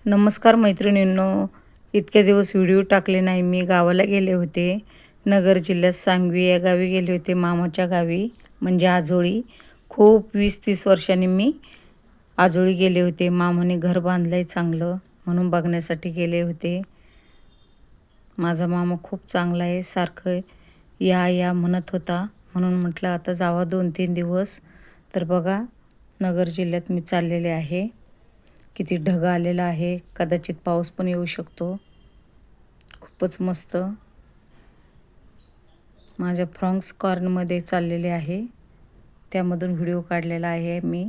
नमस्कार मैत्रिणींनो, इतके दिवस व्हिडिओ टाकले नाही. मी गावाला गेले होते. नगर जिल्ह्यात सांगवी या गावी गेले होते, मामाच्या गावी, म्हणजे आजोळी. खूप 20-30 वर्षांनी मी आजोळी गेले होते. मामाने घर बांधलंय चांगलं म्हणून बघण्यासाठी गेले होते. माझा मामा खूप चांगला आहे, सारखं या या म्हणत होता, म्हणून म्हटलं आता जावा 2-3 दिवस. तर बघा, नगर जिल्ह्यात मी चाललेले आहे. किती ढग आलेला आहे, कदाचित पाऊस पण येऊ शकतो. खूपच मस्त. माझ्या फ्रॉन्क्स कॉर्नमध्ये चाललेले आहे, त्यामधून व्हिडिओ काढलेला आहे मी.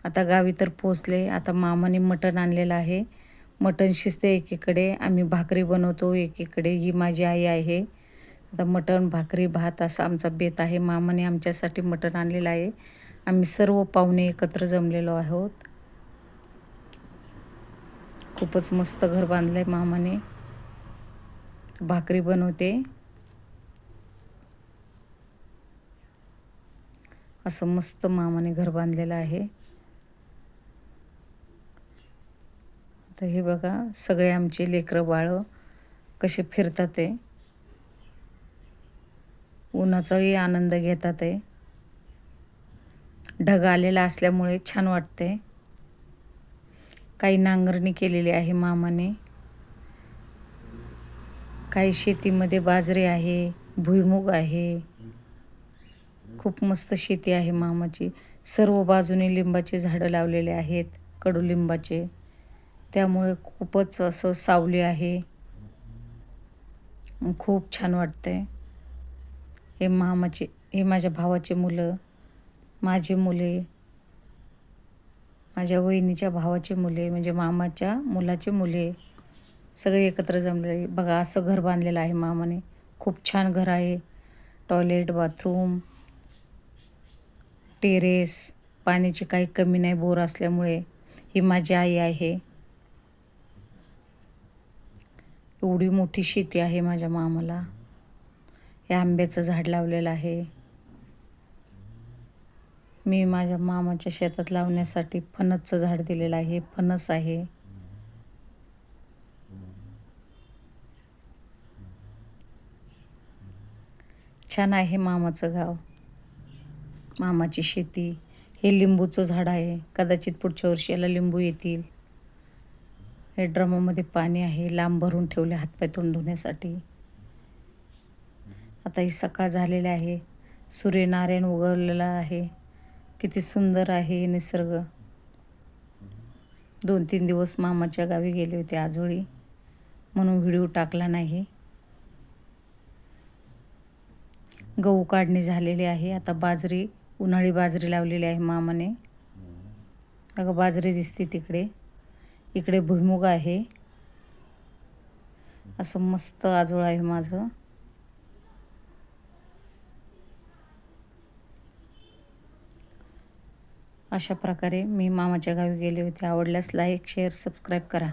आता गावी तर पोचले. आता मामाने मटण आणलेलं आहे. मटण शिजते एकीकडे, आम्ही भाकरी बनवतो एकीकडे. ही माझी आई आहे. आता मटण, भाकरी, भात असा आमचा बेत आहे. मामाने आमच्यासाठी मटण आणलेलं आहे. आम्ही सर्व पाहुणे एकत्र जमलेलो आहोत. खूपच मस्त घर बांधलंय मामाने. भाकरी बनवते. असं मस्त मामाने घर बांधलेलं आहे. तर हे बघा, सगळे आमचे लेकरं बाळं कसे फिरतात आहे. उन्हाचाही आनंद घेतात आहे. ढग आलेला असल्यामुळे छान वाटते. काही नांगरणी केलेली आहे मामाने. काही शेतीमध्ये बाजरी आहे, भुईमुग आहे. खूप मस्त शेती आहे मामाची. सर्व बाजूने लिंबाचे झाडं लावलेले आहेत, कडुलिंबाचे. त्यामुळे खूपच असं सावली आहे. खूप छान वाटतंय. हे माझ्या भावाचे मुलं, माझे मुले, माझ्या वहिनीच्या भावाचे मुले, म्हणजे मामाच्या मुलाचे मुले, सगळे एकत्र जमले. बघा, असं घर बांधलेलं आहे मामाने. खूप छान घर आहे. टॉयलेट, बाथरूम, टेरेस, पाण्याची काही कमी नाही बोर असल्यामुळे. ही माझी आई आहे. एवढी मोठी शेती आहे माझ्या मामाला. हे आंब्याचं झाड लावलेलं आहे. मी माझ्या मामाच्या शेतात लावण्यासाठी फणसचं झाड दिलेलं आहे. फणस आहे. छान आहे मामाचं गाव, मामाची शेती. हे लिंबूचं झाड आहे. कदाचित पुढच्या वर्षी याला लिंबू येतील. हे ड्रमामध्ये पाणी आहे, लांब भरून ठेवले हातपाय तोंड धुण्यासाठी. आता ही सकाळ झालेली आहे. सूर्यनारायण उगवलेला आहे. किती सुंदर आहे निसर्ग. 2-3 दिवस मामाच्या गावी गेले होते आजोळी, म्हणून व्हिडिओ टाकला नाही. गहू काढणी झालेली आहे. आता बाजरी, उन्हाळी बाजरी लावलेली आहे मामाने. बघा, बाजरी दिसते तिकडे. इकडे भुईमुग आहे. असं मस्त आजोळ आहे माझं. अशा प्रकारे मी मामाच्या गावी गेले होते. आवडल्यास लाईक, शेअर, सबस्क्राईब करा.